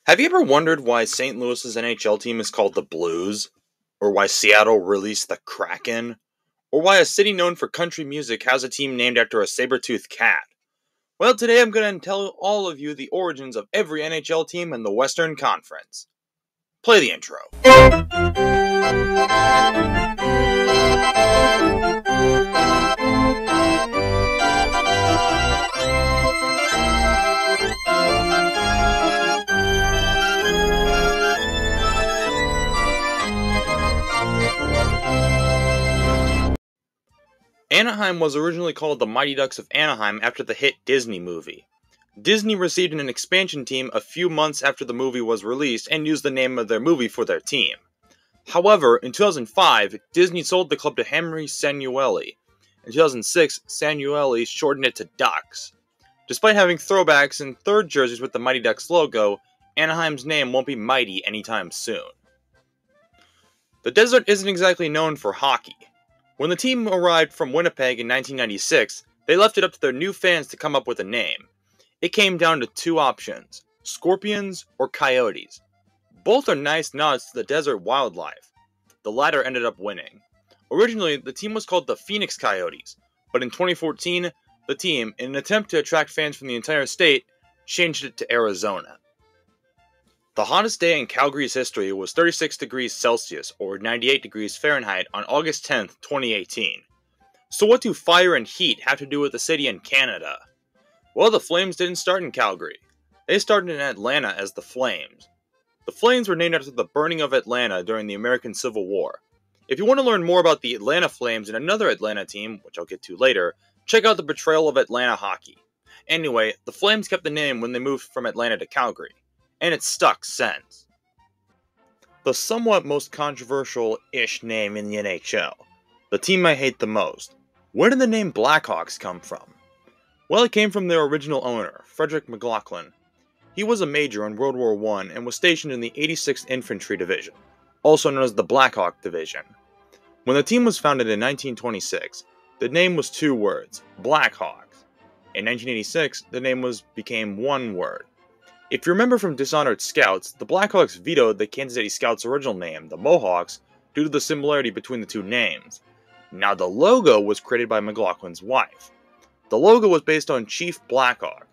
Have you ever wondered why St. Louis's NHL team is called the Blues? Or why Seattle released the Kraken? Or why a city known for country music has a team named after a saber-toothed cat? Well, today I'm going to tell all of you the origins of every NHL team in the Western Conference. Play the intro. Anaheim was originally called the Mighty Ducks of Anaheim after the hit Disney movie. Disney received an expansion team a few months after the movie was released and used the name of their movie for their team. However, in 2005, Disney sold the club to Henry Sanueli. In 2006, Sanueli shortened it to Ducks. Despite having throwbacks and third jerseys with the Mighty Ducks logo, Anaheim's name won't be mighty anytime soon. The desert isn't exactly known for hockey. When the team arrived from Winnipeg in 1996, they left it up to their new fans to come up with a name. It came down to two options, Scorpions or Coyotes. Both are nice nods to the desert wildlife. The latter ended up winning. Originally, the team was called the Phoenix Coyotes, but in 2014, the team, in an attempt to attract fans from the entire state, changed it to Arizona. The hottest day in Calgary's history was 36 degrees Celsius, or 98 degrees Fahrenheit, on August 10, 2018. So what do fire and heat have to do with the city in Canada? Well, the Flames didn't start in Calgary. They started in Atlanta as the Flames. The Flames were named after the burning of Atlanta during the American Civil War. If you want to learn more about the Atlanta Flames and another Atlanta team, which I'll get to later, check out the Betrayal of Atlanta Hockey. Anyway, the Flames kept the name when they moved from Atlanta to Calgary, and it's stuck since. The somewhat most controversial-ish name in the NHL, the team I hate the most. Where did the name Blackhawks come from? Well, it came from their original owner, Frederick McLaughlin. He was a major in World War I and was stationed in the 86th Infantry Division, also known as the Black Hawk Division. When the team was founded in 1926, the name was two words, Blackhawks. In 1986, the name became one word. If you remember from Dishonored Scouts, the Blackhawks vetoed the Kansas City Scouts' original name, the Mohawks, due to the similarity between the two names. Now the logo was created by McLaughlin's wife. The logo was based on Chief Blackhawk.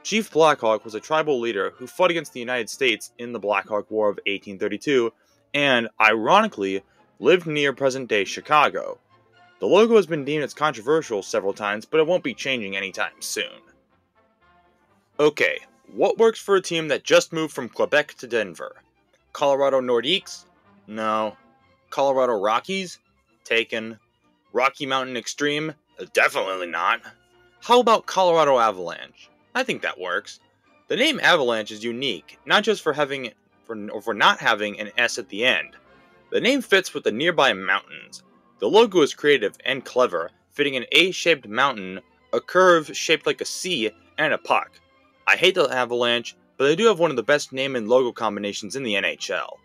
Chief Blackhawk was a tribal leader who fought against the United States in the Black Hawk War of 1832 and, ironically, lived near present-day Chicago. The logo has been deemed as controversial several times, but it won't be changing anytime soon. Okay, what works for a team that just moved from Quebec to Denver? Colorado Nordiques? No. Colorado Rockies? Taken. Rocky Mountain Extreme? Definitely not. How about Colorado Avalanche? I think that works. The name Avalanche is unique, not just for not having an S at the end. The name fits with the nearby mountains. The logo is creative and clever, fitting an A-shaped mountain, a curve shaped like a C, and a puck. I hate the Avalanche, but they do have one of the best name and logo combinations in the NHL.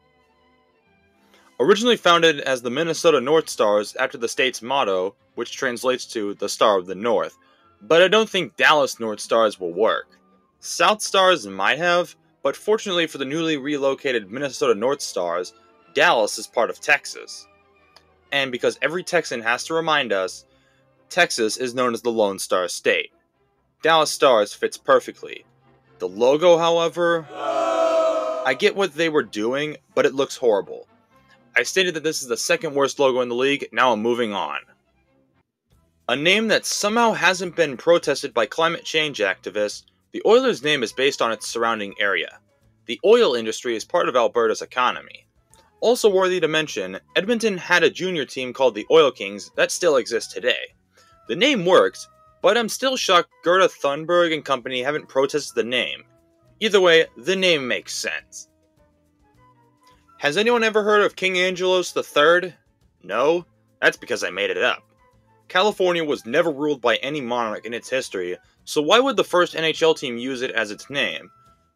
Originally founded as the Minnesota North Stars after the state's motto, which translates to the Star of the North, but I don't think Dallas North Stars will work. South Stars might have, but fortunately for the newly relocated Minnesota North Stars, Dallas is part of Texas. And because every Texan has to remind us, Texas is known as the Lone Star State. Dallas Stars fits perfectly. The logo, however, I get what they were doing, but it looks horrible. I stated that this is the second worst logo in the league, now I'm moving on. A name that somehow hasn't been protested by climate change activists, the Oilers' name is based on its surrounding area. The oil industry is part of Alberta's economy. Also worthy to mention, Edmonton had a junior team called the Oil Kings that still exists today. The name works, but I'm still shocked Greta Thunberg and company haven't protested the name. Either way, the name makes sense. Has anyone ever heard of King Angelos III? No? That's because I made it up. California was never ruled by any monarch in its history, so why would the first NHL team use it as its name?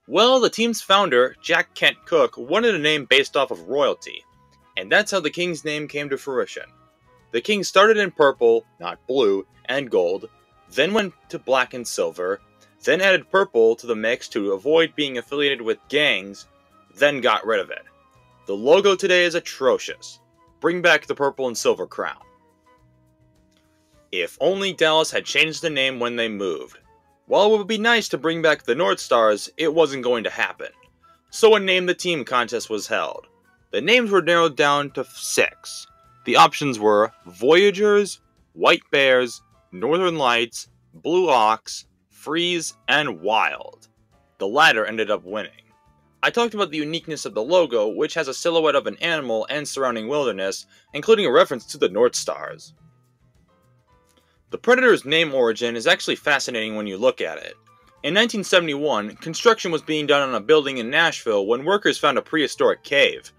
Well, the team's founder, Jack Kent Cooke, wanted a name based off of royalty, and that's how the Kings name came to fruition. The Kings started in purple, not blue, and gold, then went to black and silver, then added purple to the mix to avoid being affiliated with gangs, then got rid of it. The logo today is atrocious. Bring back the purple and silver crown. If only Dallas had changed the name when they moved. While it would be nice to bring back the North Stars, it wasn't going to happen. So a Name the Team contest was held. The names were narrowed down to 6. The options were Voyagers, White Bears, Northern Lights, Blue Ox, Freeze, and Wild. The latter ended up winning. I talked about the uniqueness of the logo, which has a silhouette of an animal and surrounding wilderness, including a reference to the North Stars. The Predator's name origin is actually fascinating when you look at it. In 1971, construction was being done on a building in Nashville when workers found a prehistoric cave.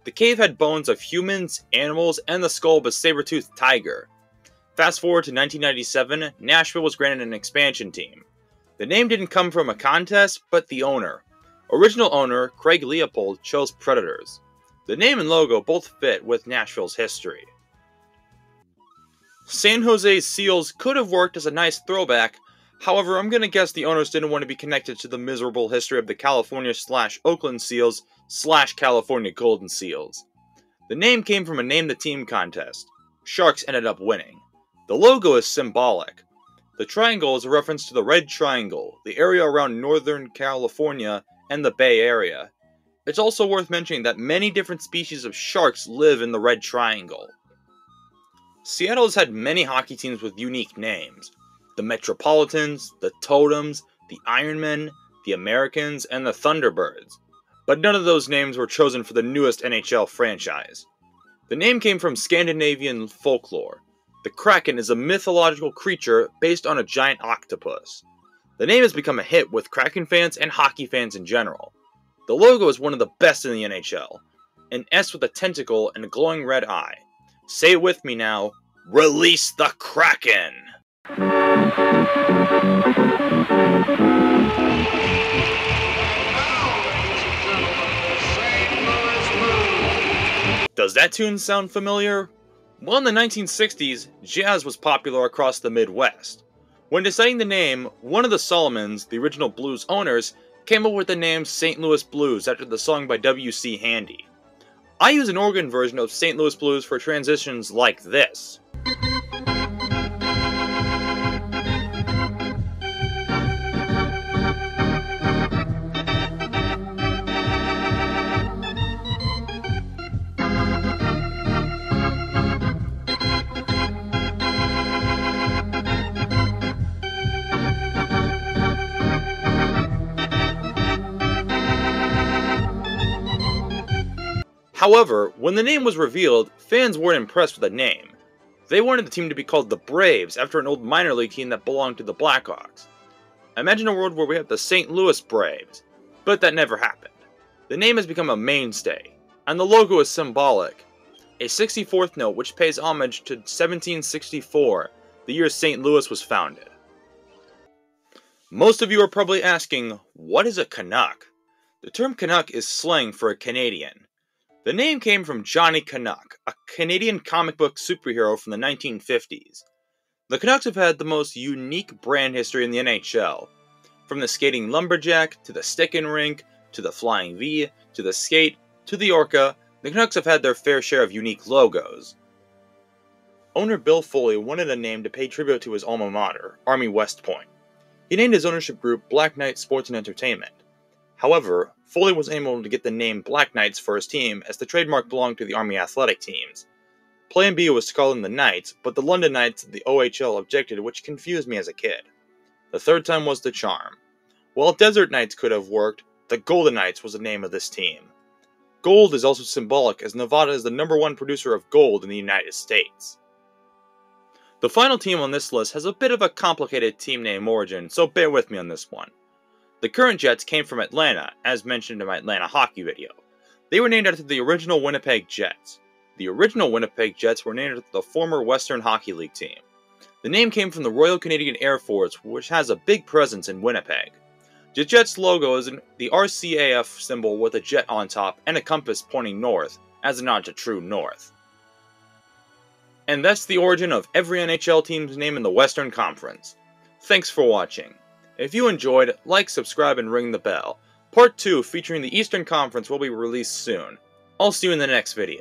The cave had bones of humans, animals, and the skull of a saber-toothed tiger. Fast forward to 1997, Nashville was granted an expansion team. The name didn't come from a contest, but the owner. Original owner, Craig Leopold, chose Predators. The name and logo both fit with Nashville's history. San Jose's Seals could have worked as a nice throwback, however I'm gonna guess the owners didn't want to be connected to the miserable history of the California/Oakland Seals/California Golden Seals. The name came from a Name the Team contest. Sharks ended up winning. The logo is symbolic. The triangle is a reference to the Red Triangle, the area around Northern California and the Bay Area. It's also worth mentioning that many different species of sharks live in the Red Triangle. Seattle has had many hockey teams with unique names. The Metropolitans, the Totems, the Ironmen, the Americans, and the Thunderbirds. But none of those names were chosen for the newest NHL franchise. The name came from Scandinavian folklore. The Kraken is a mythological creature based on a giant octopus. The name has become a hit with Kraken fans and hockey fans in general. The logo is one of the best in the NHL. An S with a tentacle and a glowing red eye. Say it with me now. Release the Kraken! Does that tune sound familiar? Well, in the 1960s, jazz was popular across the Midwest. When deciding the name, one of the Solomons, the original blues owners, came up with the name St. Louis Blues after the song by W.C. Handy. I use an organ version of St. Louis Blues for transitions like this. However, when the name was revealed, fans weren't impressed with the name. They wanted the team to be called the Braves after an old minor league team that belonged to the Blackhawks. Imagine a world where we have the St. Louis Braves, but that never happened. The name has become a mainstay, and the logo is symbolic. A 64th note which pays homage to 1764, the year St. Louis was founded. Most of you are probably asking, what is a Canuck? The term Canuck is slang for a Canadian. The name came from Johnny Canuck, a Canadian comic book superhero from the 1950s. The Canucks have had the most unique brand history in the NHL. From the skating lumberjack, to the stick-in rink, to the flying V, to the skate, to the orca, the Canucks have had their fair share of unique logos. Owner Bill Foley wanted a name to pay tribute to his alma mater, Army West Point. He named his ownership group Black Knight Sports and Entertainment. However, Foley was able to get the name Black Knights for his team as the trademark belonged to the Army athletic teams. Plan B was to call them the Knights, but the London Knights of the OHL objected, which confused me as a kid. The third time was the charm. While Desert Knights could have worked, the Golden Knights was the name of this team. Gold is also symbolic, as Nevada is the #1 producer of gold in the United States. The final team on this list has a bit of a complicated team name origin, so bear with me on this one. The current Jets came from Atlanta, as mentioned in my Atlanta hockey video. They were named after the original Winnipeg Jets. The original Winnipeg Jets were named after the former Western Hockey League team. The name came from the Royal Canadian Air Force, which has a big presence in Winnipeg. The Jets logo is the RCAF symbol with a jet on top and a compass pointing north, as a nod to true north. And that's the origin of every NHL team's name in the Western Conference. Thanks for watching. If you enjoyed, like, subscribe, and ring the bell. Part 2 featuring the Eastern Conference will be released soon. I'll see you in the next video.